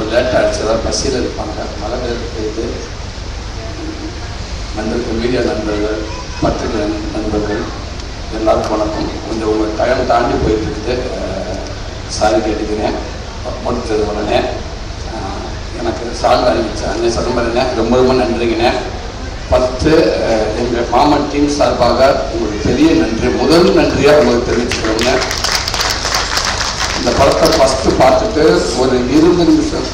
கொஞ்சம் லேட்டாக ஆகிடுச்சு, பசியில் இருப்பாங்க, மழை பெய்யுது. நண்பர்கள், மீடியா நண்பர்கள், பத்திரிகை நண்பர்கள் எல்லாருக்கும் வணக்கம். கொஞ்சம் உங்கள் டைம் தாண்டி போயிட்டு இருக்குது, சாரி கேட்டுக்கிறேன். முடிச்சது உடனே எனக்கு சாங் அனுப்பிச்சேன் அண்ணே சிதம்பரண்ணே, ரொம்ப ரொம்ப நன்றிங்கண்ணே. 10 எங்கள் மாமன் டீம் சார்பாக உங்களுக்கு பெரிய நன்றி, முதல் நன்றியாக உங்களுக்கு தெரிவிச்சுக்கிறோங்க. இந்த படத்தை ஃபஸ்ட்டு பார்த்துட்டு ஒரு 20 நிமிஷம்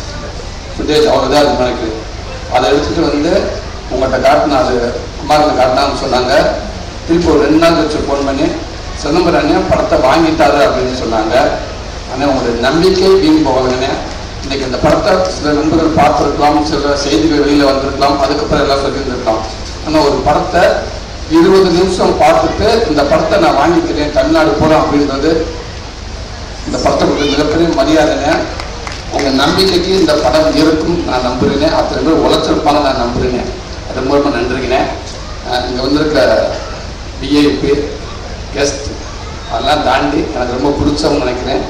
ஃபுட்டேஜ் அவ்வளோதான் அது எனக்கு. அதை எடுத்துகிட்டு வந்து உங்கள்கிட்ட காட்டினா, அது குமாரனை காட்டினான்னு சொன்னாங்க. திருப்பி ஒரு 2 நாள் கழிச்சு ஃபோன் பண்ணி சிதம்பரம் அண்ணே படத்தை வாங்கிட்டாரு அப்படின்னு சொன்னாங்க. ஆனால் உங்களுடைய நம்பிக்கை வீண் போகலைங்கண்ணே. இன்றைக்கி இந்த படத்தை சில நண்பர்கள் பார்த்துருக்கலாம், சில செய்திகள் வெளியில் வந்திருக்கலாம், அதுக்கப்புறம் எல்லாம் சொல்லியிருந்துருக்கலாம். ஆனால் ஒரு படத்தை 20 நிமிஷம் பார்த்துட்டு இந்த படத்தை நான் வாங்கிக்கிறேன், தமிழ்நாடு போகிறேன் அப்படின்றது இந்த படத்தை கொடுத்த மிகப்பெரிய மரியாதைங்க. உங்கள் நம்பிக்கைக்கு இந்த படம் இருக்கும் நான் நம்புகிறேன். அத்தனை பேர் உழைச்சிருப்பாங்க நான் நம்புகிறேன். ரொம்ப ரொம்ப நன்றிங்கண்ணே. இங்கே வந்திருக்க விஐபி கெஸ்ட் அதெல்லாம் தாண்டி எனக்கு ரொம்ப பிடிச்சவங்க நினைக்கிறேன்.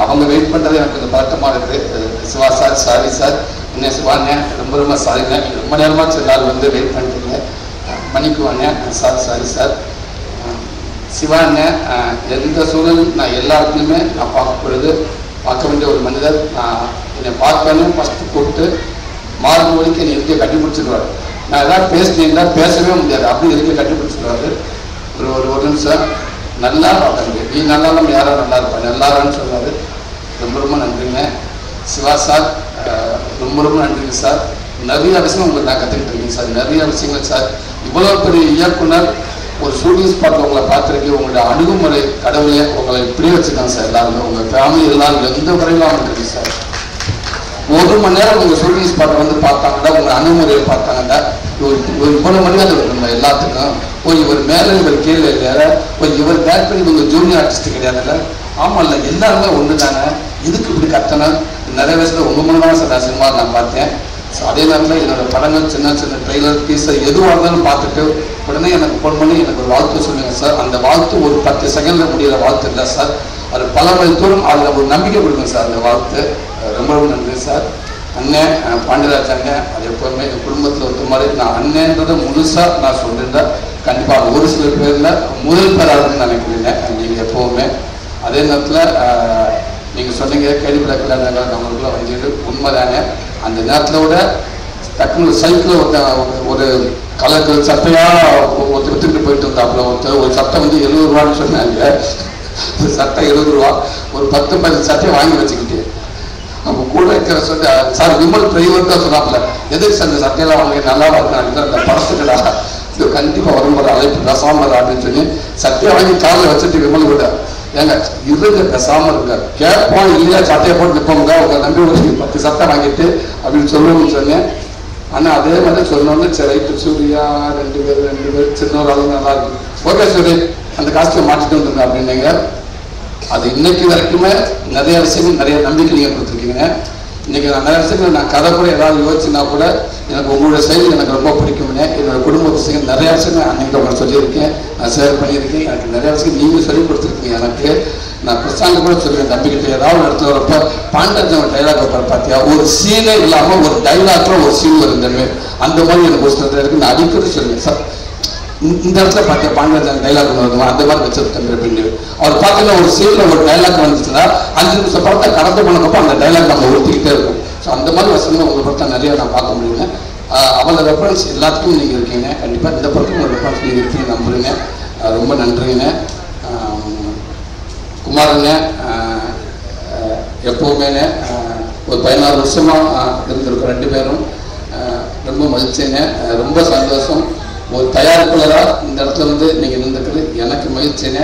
அவங்க வெயிட் பண்ணுறது எனக்கு கொஞ்சம் பதட்டமாக இருக்குது. சிவா சார் சாரி சார், என்ன சிவாண்ணே ரொம்ப ரொம்ப சாரிண்ணே, ரொம்ப நேரமாக எல்லாரும் வந்து வெயிட் பண்ணிட்டீங்க, மன்னிக்குவாண்ணே சார் சாரி சார். சிவாண்ணே எந்த சூழலும் நான் எல்லாருக்குமே நான் பார்க்க வேண்டிய ஒரு மனிதர். என்னை பார்க்கணும் ஃபஸ்ட்டு கூப்பிட்டு மார்பு வரைக்கும் என்னை இருக்க கட்டி பிடிச்சிடுவார். நான் எதாவது பேசினீங்கன்னா பேசவே முடியாது, அப்படி இருக்க கட்டி பிடிச்சிடுவார். ஒரு நிமிஷம் நல்லா பார்த்தாங்க, நீ நல்லா நம்ம யாரும் நல்லா இருப்பாங்க எல்லாருன்னு சொல்லுவார். ரொம்ப ரொம்ப நன்றிங்க சிவா சார், ரொம்ப ரொம்ப நன்றிங்க சார். நிறைய விஷயம் உங்களுக்கு நான் கற்றுக்கிட்டு இருக்கேன் சார், நிறைய விஷயங்கள் சார். இவ்வளோ பெரிய இயக்குனர் ஒரு ஷூட்டிங் ஸ்பாட் உங்களை பார்த்துருக்கேன். உங்களுடைய அணுகுமுறை கடவுளே உங்களை இப்படியே வச்சுருக்காங்க சார். எல்லாருமே உங்கள் ஃபேமிலி எல்லாரும் எந்த முறையிலும் இருக்குது சார். 1 மணி நேரம் உங்கள் ஷூட்டிங் ஸ்பாட்டை வந்து பார்த்தாங்கன்னா, உங்கள் அணுகுமுறையை பார்த்தாங்கன்னா இவ்வளோ மரியாதை நம்ம எல்லாத்துக்கும். இவர் மேலே இவர் கீழே இல்லை, இவர் டேரக்டர் இவங்க ஜூனியர் ஆர்டிஸ்ட் கிடையாதுல்ல. ஆமாம் இல்லை, எல்லாருமே ஒன்று தானே. இதுக்கு இப்படி கத்தணும். நிறைய வயசில் உங்கள் மூலமாக சார் நான் சினிமா நான் பார்த்தேன். ஸோ அதே நேரத்தில் என்னோடய படங்கள் சின்ன சின்ன ட்ரெய்லர் டீசர் எதுவாக இருந்தாலும் பார்த்துட்டு உடனே எனக்கு ஃபோன் பண்ணி எனக்கு ஒரு வாழ்த்து சொல்லுங்கள் சார். அந்த வாழ்த்து ஒரு 10 செகண்டில் முடிகிற வாழ்த்து இல்லை சார், அது பல மணி தூரம் அதில் ஒரு நம்பிக்கை கொடுங்க சார். அந்த வாழ்த்து ரொம்ப ரொம்ப நன்றி சார். அண்ணன் பாண்டியராஜ் அண்ணன் அது எப்போவுமே என் குடும்பத்தில் ஒருத்த மாதிரி நான் அண்ணன்றதை முழுசாக நான் சொல்லியிருந்தேன். கண்டிப்பாக ஒரு சில பேரில் முதல் பேராதுன்னு நினைக்கிறீங்க நீங்கள் எப்போவுமே. அதே நேரத்தில் நீங்கள் சொன்னீங்க கேள்விப்பட கல்யாணம் நம்மளுக்குள்ள வந்துட்டு உண்மைதானே. அந்த நேரத்தில் விட டக்குனு சைக்கிளில் ஒரு கலர் சட்டையாக வித்துட்டு போயிட்டு இருந்தாப்புல ஒரு சட்டை வந்து 70 ரூபான்னு சொன்னாங்க. ஒரு சட்டை 70 ரூபா, ஒரு 10-15 சட்டையை வாங்கி வச்சுக்கிட்டு நம்ம கூட இருக்கிற சொல்லி சார் விமல் டிரைவர் தான் சொன்னாப்புல, எதுக்கு சார் இந்த சட்டையெல்லாம் வாங்க நல்லா வாங்கினாங்க அந்த படத்துக்கடா இது கண்டிப்பாக வரும்போது அழைப்பு பேசாமல் அப்படின்னு சொல்லி சட்டையை வாங்கி காலில் வச்சுட்டு விமல் கூட ஏங்க இருங்க பேசாமல் இருங்க, கேட்போம் இல்லையா சட்டையை போட்டு நிற்போங்க, உங்கள் நம்பி ஒரு 10 சட்டை வாங்கிட்டு அப்படின்னு சொல்லுவோம்னு சொன்னேன். ஆனால் அதே மாதிரி சொன்னோன்னு சரி சூரியா 2 பேர் சின்ன ஒரு அளவு நல்லா இருக்கு, ஓகே சூரி அந்த காஸ்டியூம் மாற்றிட்டு வந்துருங்க அப்படின்னீங்க. அது இன்னைக்கு வரைக்குமே நிறைய விஷயங்கள் நிறைய நம்பிக்கை நீங்கள் கொடுத்துருக்கீங்க. இன்றைக்கி நான் நிறைய விஷயங்கள் நான் கதை கூட ஏதாவது யோசிச்சுனா கூட எனக்கு உங்களுடைய செயல் எனக்கு ரொம்ப பிடிக்கும்னே. என்னோட குடும்ப விஷயங்கள் நிறைய விஷயங்கள் அன்றைக்கி உங்களுக்கு சொல்லியிருக்கேன், நான் ஷேர் பண்ணியிருக்கேன். எனக்கு நிறைய விஷயம் நீங்கள் சொல்லி கொடுத்துருக்கீங்க. எனக்கு நான் பிரசாங்க கூட சொல்லுவேன் தம்பிக்கிட்ட ஏதாவது இடத்துல வரப்போ பாண்டஜன் டைலாக் வைப்பார் பார்த்தியா, ஒரு சீனே இல்லாமல் ஒரு டைலாக்ல ஒரு சீன் வருந்தமே அந்த மாதிரி எனக்கு ஒரு சில இருக்கு. நான் அடிக்கடி சொல்லுவேன் சார் இந்த இடத்துல பார்த்தியா பாண்டஜன் டைலாக் ஒன்று வருமா அந்த மாதிரி வச்சிருக்கேன் அப்படின்னு. அவர் பார்த்தீங்கன்னா ஒரு சீனில் ஒரு டைலாக் வந்துச்சுன்னா 5 நிமிஷம் படத்தை கடந்து போனப்போ அந்த டைலாக் நம்ம ஒருத்திக்கிட்டே இருக்கும். ஸோ அந்த மாதிரி வசனங்கள் உங்கள் படத்தை நிறைய நான் பார்க்க முடியுங்க. அவங்களோட ரெஃபரன்ஸ் எல்லாத்துக்கும் நீங்கள் இருக்கீங்க. கண்டிப்பாக இந்த படத்துக்கு உங்கள் ரெஃபரன்ஸ் நீங்கள் இருக்கீங்க நம்புறீங்க. ரொம்ப நன்றிங்க. குமாரங்க எப்போவுமே ஒரு 16 வருஷமாக இருந்திருக்கோம் 2 பேரும். ரொம்ப மகிழ்ச்சிங்க, ரொம்ப சந்தோஷம். ஒரு தயாரிப்பாளராக இந்த இடத்துல வந்து நீங்கள் இருந்துக்கிறது எனக்கு மகிழ்ச்சிங்க.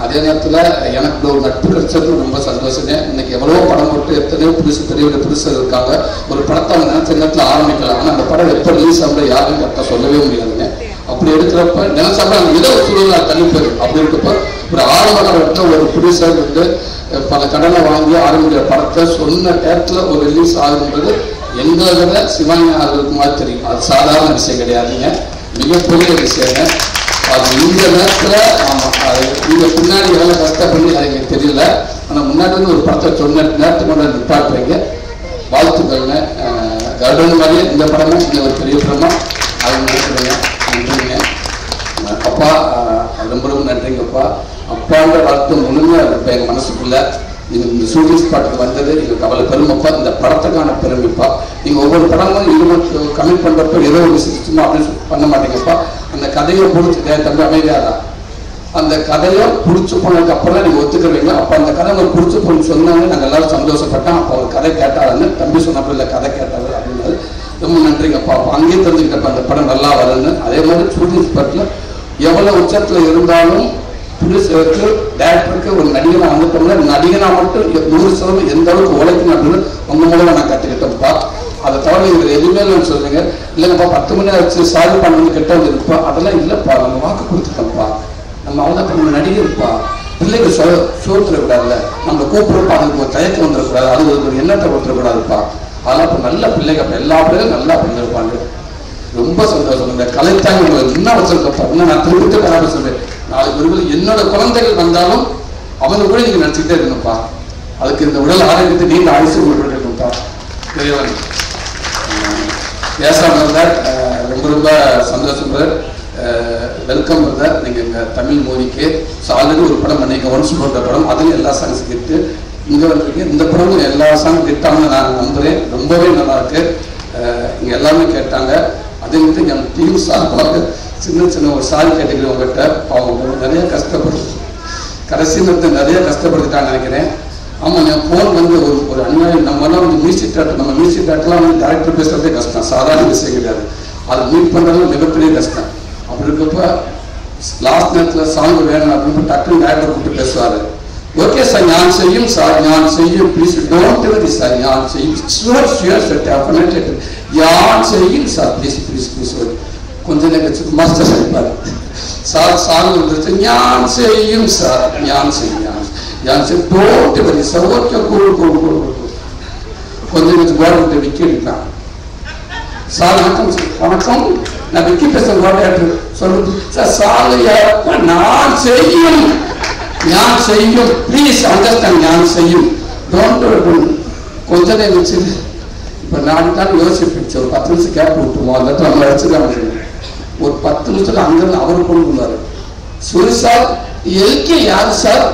அதே நேரத்தில் எனக்கு ஒரு நட்பு கிடைச்சது ரொம்ப சந்தோஷங்க. இன்றைக்கி எவ்வளோ படம் போட்டு எத்தனையோ பெரிய புதுசு இருக்காங்க. ஒரு படத்தை அவங்க நினச்ச நேரத்தில் ஆரம்பிக்கலாம், ஆனால் அந்த படம் எப்போ ரிலீஸ் ஆகுற யாரும் கரெக்டாக சொல்லவே முடியாதுங்க. அப்படி எடுக்கிறப்ப நினைச்சாப்ப அந்த ஏதோ ஒரு சூழ்நிலை தள்ளி போயிடும். அப்படி இருக்கப்போ ஒரு ஆரம்பத்தில் ஒரு ப்ரொடியூசர் வந்து பல கடனை வாங்கி ஆரம்பிக்கிற படத்தை சொன்ன நேரத்தில் ஒரு ரிலீஸ் ஆகுன்றது எங்களை விட சிவானி ஆளுக்கு மாதிரி தெரியும். அது சாதாரண விஷயம் கிடையாதுங்க, மிகப்பெரிய விஷயங்க. அது இந்த நேரத்தில் ஆமாம் அது நீங்கள் பின்னாடி எவ்வளோ கஷ்டப்பண்ணி அது எனக்கு தெரியல. ஆனால் முன்னாடி வந்து ஒரு படத்தை சொன்ன நேரத்துக்கு கொண்டு நிப்பாட்டுறீங்க. வாழ்த்துக்கள்னு. கருடன் மாதிரியே இந்த படமும் இந்த ஒரு பெரிய படமா அது நினைக்கிறேங்க. நன்றிங்க அப்பா, ரொம்ப ரொம்ப நன்றிங்கப்பா. அப்பான்ற வாழ்த்து முழுமையாக இப்போ எங்கள் மனசுக்குள்ள நீங்கள் இந்த ஷூட்டிங் ஸ்பாட்டுக்கு வந்தது எங்களுக்கு அவ்வளோ பெருமைப்பா. இந்த படத்துக்கான பெருமைப்பா. நீங்கள் ஒவ்வொரு படமும் இருபது கமிட் பண்ணுறப்ப ஏதோ ஒரு சிஸ்டமாக அப்படின்னு பண்ண மாட்டீங்கப்பா. அந்த கதையை பிடிச்சி தம்பி அமைதியாக அந்த கதையை பிடிச்சி போனதுக்கு அப்புறம் தான் நீங்கள் ஒத்துக்கிறீங்க. அப்போ அந்த கதை உங்களுக்கு பிடிச்சி போன்னு சொன்னாங்க. நாங்கள் எல்லாரும் சந்தோஷப்பட்டோம். அப்போ ஒரு கதை கேட்டாருன்னு தம்பி சொன்னப்போ இல்லை கதை கேட்டாரு அப்படின்னாரு. ரொம்ப நன்றிங்கப்பா. அப்போ அங்கேயே தெரிஞ்சுக்கிட்டப்ப அந்த படம் நல்லா வருன்னு. அதே மாதிரி ஷூட்டிங் ஸ்பாட்டில் எவ்வளோ உச்சத்தில் இருந்தாலும் ப்ரொடியூசருக்கு டேரக்டருக்கு ஒரு நடிகனாக வந்துட்டோம்னா நடிகனாக மட்டும் 100% எந்த அளவுக்கு உழைக்கணும் அப்படின்னு உங்கள் மூலமாக நான் கற்றுக்கிட்டேன்ப்பா. அதை தவிர இதில் எதுவுமே நான் சொல்லுங்க இல்லைங்கப்பா 10 மணி ஆச்சு சால்வ் பண்ணணும் கிட்ட வந்து இருப்பா. அதெல்லாம் இல்லைப்பா, நம்ம வாக்கு கொடுத்துட்டோம்ப்பா. நம்ம அவ்வளோ நம்ம நடிகர்ப்பா. பிள்ளைக்கு சோத்துடக்கூடாதுல்ல, நம்மளை கூப்பிடுறப்பா அதுக்கு ஒரு தயக்கம் வந்துடக்கூடாது, அது ஒரு எண்ணத்தை கொடுத்துடக்கூடாதுப்பா. அதெல்லாம் இப்போ நல்ல பிள்ளைங்க, அப்போ எல்லா பிள்ளைகளும் நல்லா பிள்ளைப்பாங்க. ரொம்ப சந்தோஷம். இந்த கலைத்தாங்க என்ன வச்சிருக்கப்பா. இன்னும் நான் திருப்பி கதை சொல்றேன். நாளைக்கு ஒரு என்னோட குழந்தைகள் வந்தாலும் அவங்க கூட நீங்க நினைச்சுக்கிட்டே இருக்கணும்ப்பா. அதுக்கு இந்த உடல் ஆரோக்கியத்தை நீண்ட ஆயுசு இருக்கணும்ப்பா. பெரியவன் பேசாம இருந்தார். ரொம்ப ரொம்ப சந்தோஷம் பிரதர். Welcome brother. நீங்கள் எங்கள் தமிழ் மூவிக்கு ஆல்ரெடி ஒரு படம் பண்ணிங்க ஒன்ஸ் போட்ட படம், அதுவும் எல்லா சாங்ஸ் கிட்டு இங்கே வந்திருக்கேன். இந்த படமும் எல்லா சாங் கிட்டாங்கன்னு நான் நம்புகிறேன். ரொம்பவே நல்லா இருக்கு. இங்கே எல்லாமே கேட்டாங்க. அதே மாதிரி என் டீம் சார்பாக சின்ன சின்ன ஒரு சாரி கேட்டுக்கிறேன் உங்கள்கிட்ட. அவங்க நிறைய கஷ்டப்படு கடைசி நேரத்தை நிறைய கஷ்டப்படுத்திட்டான்னு நினைக்கிறேன். ஆமாம், என் ஃபோன் வந்து ஒரு அநியாயம். நம்மலாம் வந்து மியூசிக் டேரக்டர், நம்ம மியூசிக் டேரக்டர்லாம் வந்து டேரக்டர் பேசுகிறதே கஷ்டம், சாதாரண விஷயம் கிடையாது. அதை மீட் பண்ணுறது மிகப்பெரிய கஷ்டம். அப்படி இருக்கப்ப லாஸ்ட் நேரத்தில் சாங் வேணும் அப்படின்னு டக்குன்னு டேரக்டர் கூப்பிட்டு பேசுவார். ஓகே சார், ஞான் செய்யும் சார், ஞான் செய்யும், ப்ளீஸ் டோன்ட் வெரி சார், ஞான் செய்யும் ஷுவர் ஷுவர் சார், டெஃபினெட்லி யான் செய்யும் சார், ப்ளீஸ் ப்ளீஸ் ப்ளீஸ். கொஞ்ச நேரம் மாஸ்டர் இருப்பார் சார், சாங் வந்துருச்சு, ஞான் செய்யும் சார், ஞான் செய்யும் ஞான் செய்யும் டோன்ட் வெரி சார், ஓகே கூடு கூடு கூடு கூடு. கொஞ்ச நேரத்துக்கு கோடை விக்கி எடுக்கலாம் சார். வணக்கம் சார், வணக்கம், நான் விக்கி பேசுகிறேன் கோடையாட்டு சொல்லுது சார். சாலையா நான் செய்யும் ஞான் செய்யும், ப்ளீஸ் அண்டர்ஸ்டாண்ட், ஞான் செய்யும் டோன்ட். கொஞ்ச நேரம் வச்சு இப்போ நான் தான் யோசிப்பிச்சு ஒரு 10 நிமிஷம் கேப் விட்டுருவோம். அந்த இடத்துல நம்ம வச்சுதான் ஒரு 10 நிமிஷத்துல அங்கிருந்து அவர் கொண்டு வந்தாரு. சுரி சார் எல்கே யாரு சார்,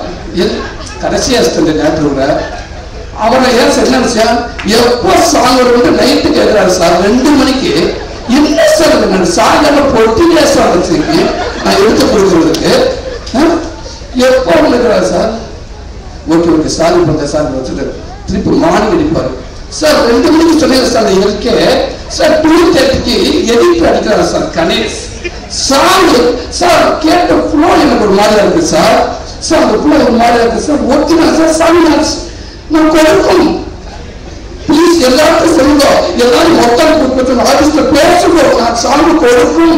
கடைசி அசிஸ்டன்ட் டேரக்டரோட அவரை ஏன் என்னன்னு சார் எப்போ சாங் வந்து நைட்டு கேட்கிறாரு சார் 2 மணிக்கு. என்ன சார் நான் சாயங்காலம் பொட்டிலே சார் வச்சிருக்கேன் நான் எடுத்து கொடுக்குறதுக்கு. எப்போ இருக்கிறார் சார். ஓகே ஓகே சாரி பண்ண சார் வச்சுட்டு திருப்பி மார்னிங் அடிப்பாரு சார். 2 மணிக்கு சொன்னீங்க சார் எல்கே சார், 2:30க்கு எடிட் அடிக்கிறார் சார் கணேஷ் சாங். சார் கேட்ட ஃப்ளோ எனக்கு ஒரு மாதிரியா இருக்கு சார். சார் அந்த ஃப்ளோ ஒரு மாதிரியா இருக்கு சார். ஓகே சார், சாமி நான் கொடுக்கும் ப்ளீஸ் எல்லாருக்கும் சொல்லுங்க, எல்லாரும் மொத்தம் கொடுத்து ஆஃபீஸ்ல பேசுங்க, நான் சாமி கொடுக்கும்,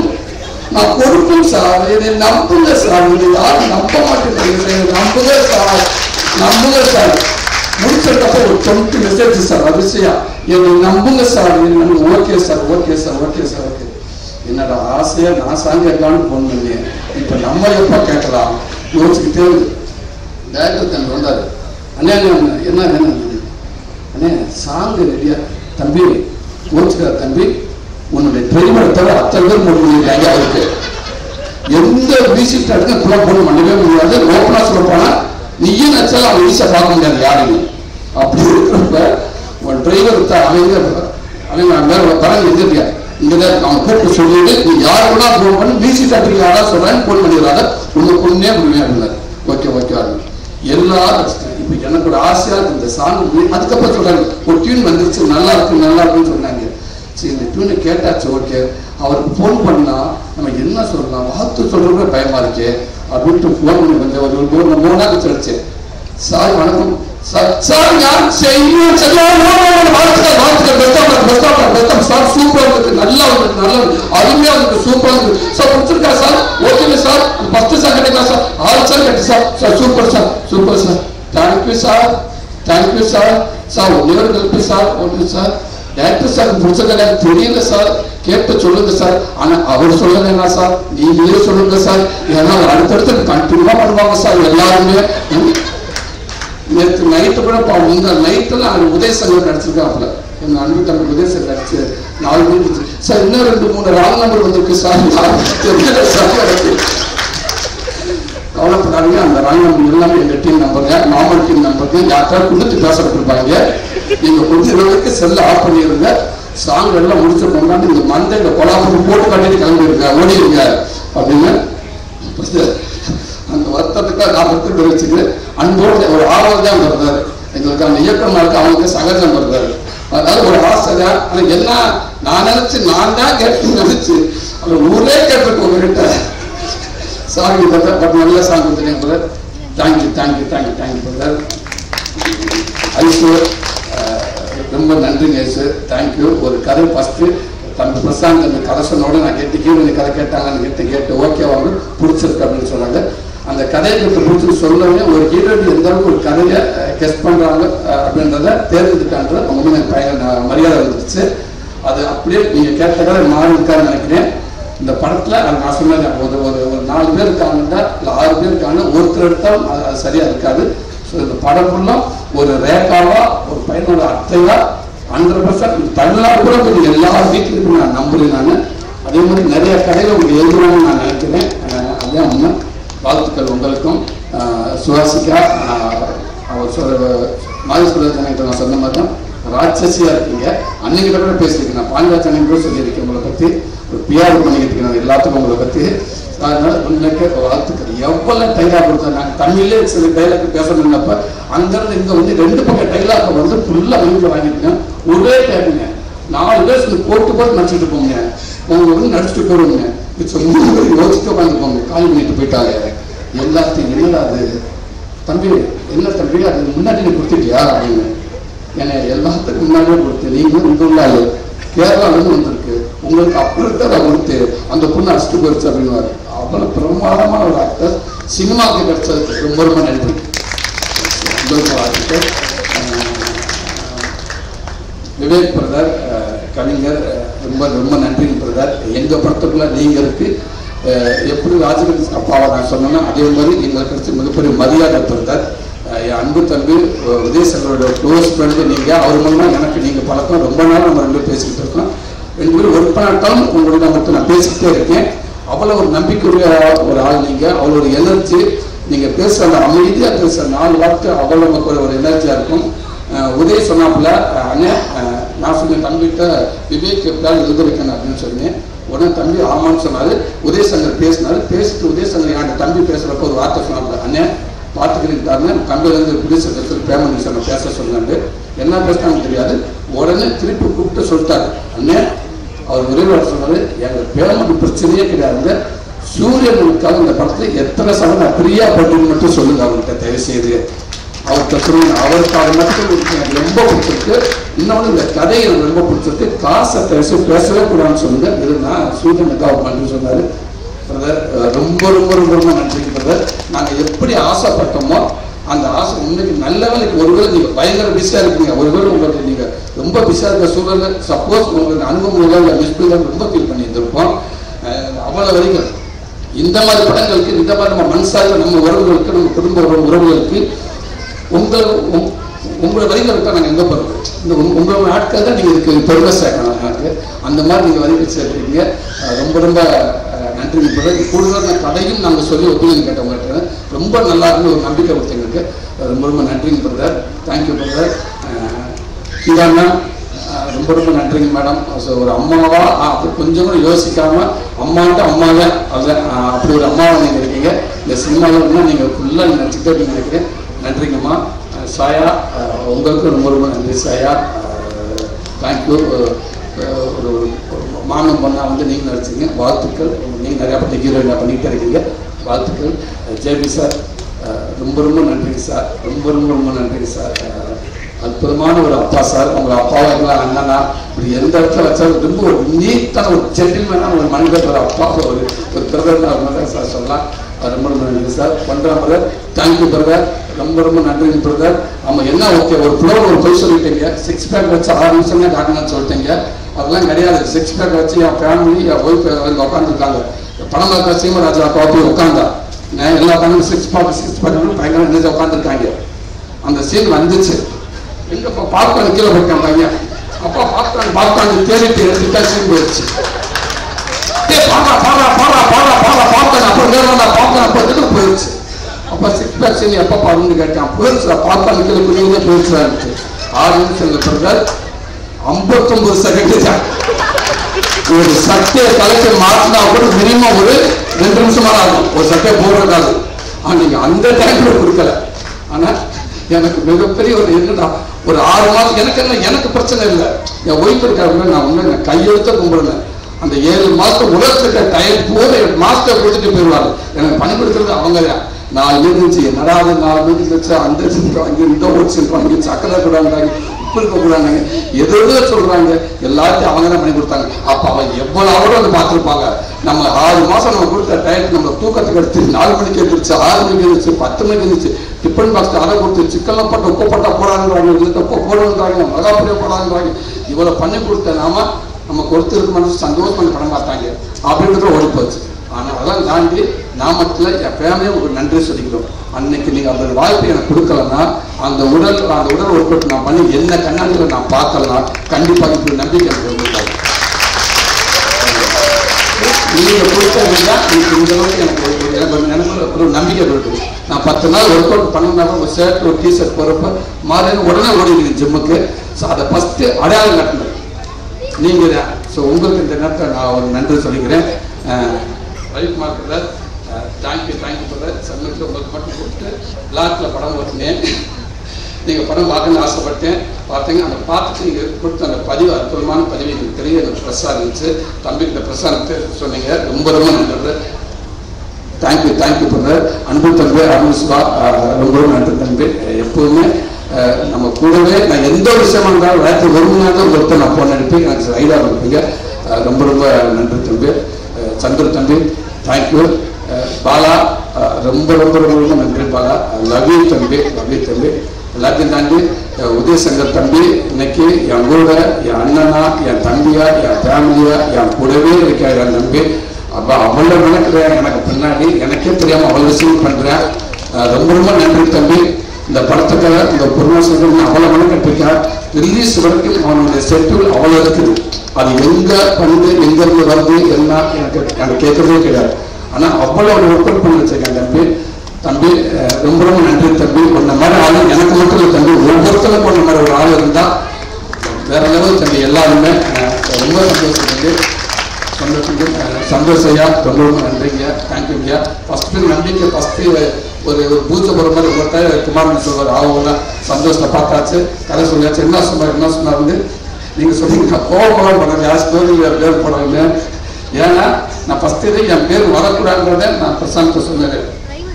நான் கொடுக்கும் சார். என்னை நம்புங்க சார், நீங்க யாரும் நம்ப மாட்டேங்கிறீங்க, நம்புங்க சார், நம்புங்க சார். முடிச்சிருக்கப்போ ஒரு 20 மெசேஜ் சார் அதிசயா, என்னை நம்புங்க sir, okay sir okay sir okay sir okay. என்னோட ஆசையா நான் சாங் கேட்கலான்னு போன் பண்ணேன். இப்போ நம்ம எப்போ கேட்கலாம் யோசிச்சுக்கிட்டே இருக்கு. டேரக்டர் தம்பி வந்தாரு, அண்ணே என்ன வேணும் அண்ணே சாங் ரெடியா தம்பி, கோச்சுக்கார தம்பி, உன்னுடைய டிரைவரை தவிர அத்தனை பேர் போட முடியல அவருக்கு. எந்த மியூசிக் டேரக்டர் ஃபுல்லாக போட பண்ணவே முடியாது. ஓப்பனா சொல்ல போனா நீயும் நினைச்சாலும் அவன் ஈஸியாக பார்க்க முடியாது யாருன்னு. அப்படி இருக்கிறப்ப உன் டிரைவர் அவங்க மேலே படம் எதிர்த்தியா இங்கே அவன் கூப்பிட்டு சொல்லிட்டு நீ யாரு கூட ஃபோன் பண்ணி மியூசிக் டேரக்டர் யாரா சொல்றேன்னு ஃபோன் பண்ணிடுறாங்க. உங்க பொண்ணே முடியாது இருந்தார். ஓகே ஓகே எல்லாரும். இப்போ எனக்கு ஒரு ஆசையா இருக்கு இந்த சாங். அதுக்கப்புறம் சொல்றாங்க ஒரு டியூன் வந்துருச்சு நல்லா இருக்கு நல்லா இருக்குன்னு சொன்னாங்க. சரி இந்த டியூனை கேட்டாச்சு ஓகே. அவருக்கு ஃபோன் பண்ணா நம்ம என்ன சொல்லலாம், வாழ்த்து சொல்றதுக்கு பயமா இருக்கே அப்படின்ட்டு ஃபோன் பண்ணி கொஞ்சம் ஒரு 3 நாள் சொல்லிச்சு. சார் வணக்கம் சார், சார் ஞான் செய்யும் சார், சூப்பரா இருக்கு, நல்லா இருக்கு, நல்லா அருமையா இருக்கு, சூப்பரா இருக்கு சார், பிடிச்சிருக்கா sir, okay sir, first sir கேட்டீங்களா சார், 6 சார் கேட்டு sir, sir super sir super sir, thank you sir thank you sir, sir ஒன்னே ஒரு ஹெல்ப் சார், ஒன்று சார் டேரக்டர் சார் பிடிச்சது எனக்கு தெரியல சார், கேட்டு சொல்லுங்க சார். ஆனா அவர் சொல்லுங்க சார், நீங்களே சொல்லுங்க சார், ஏன்னா அடுத்தடுத்து கண்டினியூவா பண்ணுவாங்க சார் எல்லாருமே. நேற்று நைட்டு கூட இந்த நைட்டெல்லாம் அவர் உதயசங்கர் நடிச்சிருக்காப்புல. எங்கள் அன்பு தம்பி உதயசங்கர் நடிச்சு 4 மணிக்கு சார் இன்னும் 2-3 ராங் நம்பர் வந்திருக்கு சார். கவலைப்படாதீங்க, அந்த ராங் நம்பர் எல்லாமே எங்கள் டீம் நம்பருங்க, நார்மல் டீம் நம்பருக்கு யாருக்காவது கொடுத்து பேசப்பட்டிருப்பாங்க. நீங்கள் கொஞ்ச நாளைக்கு செல்ல ஆஃப் பண்ணிடுங்க. சாங் எல்லாம் முடிச்சு கொண்டாந்து இந்த மந்தையில கொலாபுரம் போட்டு கட்டிட்டு கிளம்பிடுங்க, ஓடிடுங்க அப்படின்னு அந்த வருத்தத்துக்காக நான் பற்றி தெரிவிச்சுக்கிறேன். அன்போடு ஒரு ஆவல் தான் வருதாரு எங்களுக்கு, அந்த இயக்கமாக இருக்கு அவங்களுக்கு சகஜம் வருதாரு. அதாவது ஒரு ஆசை தான். ஆனால் என்ன நான் நினைச்சு நான் தான் கேட்டு நினைச்சு அவர் ஊரே கேட்டிருக்கோம் உங்ககிட்ட சாங் பிரதர். பட் நல்ல சாங் கொடுத்துருக்கேன் brother. Thank you thank you thank you thank you brother. ஐசு ரொம்ப நன்றிங்க ஐசு, தேங்க்யூ. ஒரு கதை ஃபஸ்ட்டு தம்பி பிரசாந்த் அந்த கதை சொன்னோட நான் கேட்டு கீழே கதை கேட்டாங்கன்னு கேட்டு ஓகேவாங்க பிடிச்சிருக்கு அப்படின்னு சொன்னாங்க. அந்த கதையை கேட்டு பிடிச்சிருக்கு சொல்லவே ஒரு ஹீரோயின் எந்த அளவுக்கு ஒரு கதையை கெஸ்ட் பண்ணுறாங்க அப்படின்றத தேர்ந்தெடுக்கான்ற ரொம்ப எனக்கு பயங்கர மரியாதை வந்துருச்சு. அது அப்படியே நீங்கள் கேட்ட கதை மாறி இருக்காருன்னு நினைக்கிறேன். இந்த படத்தில் அது நான் சொன்னேன், ஒரு 4 பேர் இருக்காங்கன்னா இல்லை 6 பேர் இருக்காங்க, ஒருத்தர் எடுத்தால் அது சரியாக இருக்காது. ஸோ இந்த படம் ஃபுல்லாக ஒரு ரேக்காவா ஒரு பையனோட அத்தையா 100% தமிழ்நாடு கூட கொஞ்சம் எல்லா வீட்டிலும் நான் நம்புறேன். நான் அதே மாதிரி நிறைய கதைகள் உங்களுக்கு எழுதுவாங்கன்னு நான் நினைக்கிறேன். அதுதான் உண்மை. வாழ்த்துக்கள் உங்களுக்கும். சுவாசிக்கா அவர் மாதேஸ்வரர் நான் சொன்ன மாதிரி தான் ராட்சசியா இருக்கீங்க. அன்னைக்கிட்ட கூட பேசியிருக்கேன், நான் பாஞ்சாச்சனை கூட சொல்லியிருக்கேன் உங்களை பற்றி. ஒரு பிஆர் பண்ணிக்கிட்டு இருக்கேன் எல்லாத்துக்கும் உங்களை பற்றி. அதனால உண்மைக்கு வாழ்த்துக்கள். எவ்வளோ டைலாக் கொடுத்தா நாங்கள் தமிழ்லேயே சில டைலாக் பேசணுன்னப்ப அங்கேருந்து இங்கே வந்து 2 பக்கம் டைலாக்கை வந்து ஃபுல்லாக வீட்டில் வாங்கியிருக்கேன். ஒரே டைமுங்க 4 பேர் சொல்லி போட்டு நடிச்சுட்டு போங்க, உங்க வந்து நடிச்சுட்டு போடுங்க. யோசிச்சு உட்காந்து போங்க, கால் பண்ணிட்டு போயிட்டாங்க எல்லாத்தையும். என்னடா அது தம்பி, என்ன தம்பி அது முன்னாடி நீ கொடுத்துட்டியா அப்படின்னு. ஏன்னா எல்லாத்துக்கும் முன்னாடியே கொடுத்து நீங்களும் இங்கே உள்ளாரு கேரளாவிலேருந்து வந்திருக்கு, உங்களுக்கு அப்புறம் தான் கொடுத்து அந்த பொண்ணு அடிச்சுட்டு போயிடுச்சு அப்படின்னு. அவ்வளோ பிரமாதமான ஒரு ஆக்டர். சினிமாவுக்கு கிடைச்சதுக்கு ரொம்ப ரொம்ப நன்றி. வாழ்த்துக்கள். விவேக் பிரதர் கவிஞர் ரொம்ப ரொம்ப நன்றி பிரதர். எங்கள் படத்துக்குள்ள நீங்கள் இருக்கு. எப்படி ராஜகணேஷ் அப்பாவை நான் சொன்னேன்னா அதே மாதிரி எங்களுக்கு கிடைச்ச மிகப்பெரிய மரியாதை பிரதர். என் அன்பு தம்பி உதயசங்கரோட க்ளோஸ் ஃப்ரெண்டு நீங்கள். அவர் மூலமாக எனக்கு நீங்கள் பழக்கம். ரொம்ப நாள் நம்ம 2 பேரும் பேசிக்கிட்டு இருக்கோம். 2 பேரும் ஒர்க் பண்ணாட்டாலும் உங்களோட மட்டும் நான் பேசிக்கிட்டே இருக்கேன். அவ்வளோ ஒரு நம்பிக்கையுடைய ஒரு ஆள் நீங்கள். அவ்வளோ ஒரு எனர்ஜி. நீங்கள் பேசுகிற அந்த அமைதியாக பேசுகிற 4 வார்த்தை அவ்வளோ நமக்கு ஒரு எனர்ஜியாக இருக்கும். உதய சொன்னாப்புல அண்ணே நான் சொன்னேன் தம்பிகிட்ட விவேக் எப்படியாவது எழுத வைக்கணும் அப்படின்னு சொன்னேன். உடனே தம்பி ஆமான்னு சொன்னார். உதயசங்கர் பேசினார். பேசிட்டு உதயசங்கர் என் தம்பி பேசுகிறப்ப ஒரு வார்த்தை சொன்னாப்புல, அண்ணே பார்த்துக்கிட்டாருன்னு கம்பெனிலேருந்து புதுசு பேமெண்ட் சொன்ன பேச சொன்னாரு. என்ன பேசினான்னு தெரியாது. உடனே திருப்பி கூப்பிட்டு சொல்லிட்டாரு, அண்ணே அவர் ஒரே வார்த்தை சொன்னார், எங்கள் பேமெண்ட் பிரச்சனையே கிடையாதுங்க, சூரியனுக்காக இந்த படத்தில் எத்தனை சமயம் ஃப்ரீயாக பண்ணுன்னு மட்டும் சொல்லுங்க அவர்கிட்ட தயவுசெய்து அவர்கிட்ட சொல்லுங்க. அவருக்காக மட்டும் எனக்கு ரொம்ப பிடிச்சிருக்கு. இன்னொன்று இந்த கதையை எனக்கு ரொம்ப பிடிச்சிருக்கு. காசை பேசவே கூடாதுன்னு சொல்லுங்க. இது நான் சூரியனுக்காக பண்ணுன்னு சொன்னார். பிரதர் ரொம்ப ரொம்ப ரொம்ப ரொம்ப நன்றி பிரதர். நாங்கள் எப்படி ஆசைப்பட்டோமோ அந்த ஆசை இன்னைக்கு நல்ல வேலைக்கு. ஒருவேளை நீங்கள் பயங்கர பிஸியாக இருக்கீங்க, ஒருவேளை உங்களுக்கு நீங்கள் ரொம்ப பிஸியாக இருக்க சூழல் சப்போஸ் உங்களுக்கு அனுபவம் இல்லை மிஸ் பண்ணி ரொம்ப ஃபீல் பண்ணியிருந்திருப்போம். அவ்வளோ வரைக்கும் இந்த மாதிரி படங்களுக்கு இந்த மாதிரி நம்ம மனசாக நம்ம உறவுகளுக்கு நம்ம குடும்ப உறவுகளுக்கு உங்களை வரிகள் இருக்கா நாங்கள் எங்கே போகிறோம். இந்த உங்களோட நாட்கள் தான் நீங்கள் இதுக்கு பெருமை சேர்க்கணும். எனக்கு அந்த மாதிரி நீங்கள் வரிகள் சேர்க்குறீங்க. ரொம்ப ரொம்ப நன்றி பிரதர். கூடுதலாக நான் கதையும் நாங்கள் சொல்லி ஒப்பீனியன் கேட்டவங்க ரொம்ப நல்லா இருந்து ஒரு நம்பிக்கை கொடுத்தவங்களுக்கு ரொம்ப ரொம்ப நன்றிங்க பிரதர். Thank you brother. இதாண்ணா ரொம்ப ரொம்ப நன்றிங்க மேடம். ஒரு அம்மாவா அப்படி கொஞ்சம் கூட யோசிக்காமல் அம்மாட்ட அம்மாவே அதுதான் அப்படி ஒரு அம்மாவை நீங்கள் இருக்கீங்க. இந்த சினிமாவில் இருந்தால் நீங்கள் ஃபுல்லாக நினச்சிக்கிட்டே அப்படின்னு நினைக்கிறேன். நன்றிங்கம்மா. சாயா உங்களுக்கு ரொம்ப ரொம்ப நன்றி சாயா. தேங்க்யூ. ஒரு மாமன் பண்ணால் வந்து நீங்கள் நடிச்சிங்க. வாழ்த்துக்கள். நீங்கள் நிறையா பற்றி ஹீரோயினாக பண்ணிக்கிட்டே இருக்கீங்க. வாழ்த்துக்கள். ஜேபி சார் ரொம்ப ரொம்ப நன்றிங்க சார். ரொம்ப ரொம்ப ரொம்ப நன்றிங்க சார். அற்புதமான ஒரு அப்பா சார். உங்கள் அப்பாவை எல்லாம் அண்ணனா இப்படி எந்த இடத்துல வச்சாலும் ரொம்ப ஒரு நீட்டான ஒரு ஜென்டில்மேனான ஒரு மனிதர் ஒரு அப்பா ஒரு பிரதர் அவங்க சார் சொல்லலாம். ரொம்ப ரொம்ப நன்றி சார். பண்ணுறேன் பிரதர். Thank you brother. ரொம்ப ரொம்ப நன்றிங்க பிரதர். ஆமாம் என்ன ஓகே ஒரு ஃப்ளோர் ஒரு போய் சொல்லிட்டீங்க. 6 பேக் வச்சு 6 நிமிஷம் தான் காட்டணும்னு சொல்லிட்டீங்க. அதெல்லாம் கிடையாது. 6 பேக் வச்சு என் ஃபேமிலி என் ஒய்ஃப் உட்காந்துருக்காங்க. பணம் பார்த்தா சீமராஜா போய் உட்காந்தா எல்லா பணமும் 6 பேக் பயங்கர நினைச்சு உட்காந்துருக்காங்க. அந்த சீன் வந்துச்சு. எங்கப்பா பாப்கார்ன் கீழே போட்டான் பையன். அப்பா பாப்கார்ன் தேடிட்டு எடுத்துட்டா சீன் போயிடுச்சு. பாப்கார்ன் போயிடுச்சு. அப்ப சிக்ஸ் பேக் சீன் எப்ப பாருன்னு கேட்டான். போயிடுச்சுடா பாப்கார்ன் கீழே குடியே போயிடுச்சுடான்ட்டு 6 நிமிஷம் பிறகு 59 செகண்ட் தான். ஒரு சட்டையை கலெக்ட் மாற்றினா கூட மினிமம் ஒரு 2 நிமிஷமா ஆகும் ஒரு சட்டையை போடுறதுக்காக. நீங்க அந்த டைம்ல கொடுக்கல. ஆனா எனக்கு மிகப்பெரிய ஒரு என்னடா ஒரு 6 மாதம் எனக்கு பிரச்சனை இல்லை. என் ஒய்ஃப் இருக்காங்க, நான் ஒண்ணு கையெழுத்த கும்பிடுறேன். அந்த 7 மாசத்துக்கு உடச்சுட்ட டைம் போத மாஸ்டர் கொடுத்துட்டு போயிடுவாங்க. எனக்கு பணி கொடுக்கறது அவங்க தான். நான் இருந்துச்சு என்னடா 4 மீட்டிங் வச்சு அந்த வாங்கி இந்த ஓட்ஸ் வாங்கி சக்கரை கூடாண்டாங்க, உப்பு இருக்க கூடாண்டாங்க, எதோ சொல்றாங்க. எல்லாத்தையும் அவங்க தான் பண்ணி கொடுத்தாங்க. அப்ப அவங்க எவ்வளவு வந்து பார்த்துருப்பாங்க. நம்ம 6 மாசம் நம்ம கொடுத்த டயத்துக்கு நம்ம தூக்கத்துக்கு எடுத்து 4 மணிக்கு எழுந்துச்சு, 6 மணிக்கு எழுந்துச்சு, 10 மணிக்கு எழுந்துச்சு, டிஃபன் பாக்ஸ் அதை கொடுத்து சிக்கல்லாம் போட்டு உப்பப்பட்டா போடாதுன்றாங்க, உப்பு போடணுன்றாங்க, மிளகாப்பொடியா போடாதுன்றாங்க. இவ்வளவு பண்ணி கொடுத்த நம்ம கொடுத்து இருக்க மனசு சந்தோஷம் பண்ணி பண்ண மாட்டாங்க அப்படின்றத ஓடி போச்சு. ஆனா அதெல்லாம் தாண்டி நாமத்துல என் ஃபேமிலியை உங்களுக்கு நன்றி சொல்லிக்கிறோம். அன்னைக்கு நீங்க அந்த வாய்ப்பை எனக்கு கொடுக்கலன்னா அந்த உடல் ஒர்க் அவுட் நான் பண்ணி என்ன கண்ணாடியில் நான் பார்க்கலாம். கண்டிப்பா இப்படி நம்பிக்கை எனக்கு வந்துருக்காங்க. நீங்க கொடுத்தா இந்த அளவுக்கு எனக்கு ஒரு நம்பிக்கை இருக்குது. நான் 10 நாள் ஒர்க் அவுட் பண்ணனாலும் ஒரு ஷர்ட் ஒரு டிஷர்ட் போறப்ப மாதிரி உடனே ஓடிடுங்க ஜிம்முக்கு. அதை ஃபர்ஸ்ட் அடையாளம் கட்டணும் நீங்க தான். ஸோ உங்களுக்கு இந்த நேரத்தை நான் ஒரு நன்றி சொல்லிக்கிறேன். ரைட் மார்க்கெட்டில் தேங்க்யூ பிரதர். சமயத்தில் உங்களுக்கு மட்டும் கொடுத்து பிளாக்ல படம் ஓட்டினேன். நீங்கள் படம் பார்க்கணும்னு ஆசைப்பட்டேன். பார்த்தீங்க அந்த பார்த்துட்டு நீங்கள் கொடுத்த அந்த பதிவு அற்புதமான பதிவு எனக்கு தெரிய எனக்கு ப்ரெஸ்ஸாக இருந்துச்சு. தம்பிக்கிட்ட ப்ரெஸ்ஸாக சொன்னீங்க, ரொம்ப ரொம்ப நன்றி. Thank you brother. அன்பு தம்பி அருண்ஸ்வா ரொம்ப நன்றி தம்பி. எப்போதுமே நம்ம கூடவே நான் எந்த விஷயமா இருந்தாலும் ராத்திரி 1 மணி நேரம் ஒருத்தர் நான் போன் அனுப்பி எனக்கு ஐடியா இருப்பீங்க. ரொம்ப ரொம்ப நன்றி தம்பி. சந்திர தம்பி தேங்க்யூ. பாலா ரொம்ப நன்றி பாலா. லவ் யூ தம்பி. எல்லாத்தையும் தாண்டி உதயசங்கர் தம்பி இன்னைக்கு என் கூட என் அண்ணனா என் தம்பியா என் ஃபேமிலியா என் கூடவே இருக்க என் தம்பி. அப்போ அவ்வளோ நினைக்கிறேன். எனக்கு பின்னாடி எனக்கே தெரியாம அவ்வளோ விஷயம் பண்றேன். ரொம்ப நன்றி தம்பி. இந்த படத்துக்காக இந்த பொருளாதாரம் அவ்வளோ மெனக்கட்டிருக்கேன். ரிலீஸ் வரைக்கும் அவனுடைய ஷெட்யூல் அவ்வளோ இருக்குது. அது எங்க பண்ணு எங்கிருந்து வருது என்ன எனக்கு கேட்கறதே கிடையாது. ஆனா அவ்வளோ ஒர்க் அவுட் பண்ணி வச்சிருக்கேன் தம்பி. ரொம்ப நன்றி தம்பி. ஒன்ன மாதிரி ஆளு எனக்கு மட்டும் இல்லை தம்பி, ஒவ்வொருத்தருக்கும் ஒன்ன மாதிரி ஒரு ஆள் இருந்தா வேற லெவல் தம்பி. எல்லாருமே ரொம்ப சந்தோஷம் ஐயா. ரொம்ப நன்றிங்க. தேங்க்யூ ஐயா. ஃபர்ஸ்ட் நம்பிக்கை ஃபர்ஸ்ட் ஒரு பூஜை போகிற மாதிரி ஒருத்தர் குமாரன் சொல்வார். அவங்க சந்தோஷத்தை பார்த்தாச்சு, கதை சொல்லியாச்சு. என்ன சொன்னார் வந்து நீங்க சொன்னீங்க கோபம் பண்ண ஜாஸ்தி பேர் போடுறீங்க. ஏன்னா நான் ஃபர்ஸ்ட் என் பேர் வரக்கூடாதுன்றத நான் பிரசாந்த் சொன்னேன்.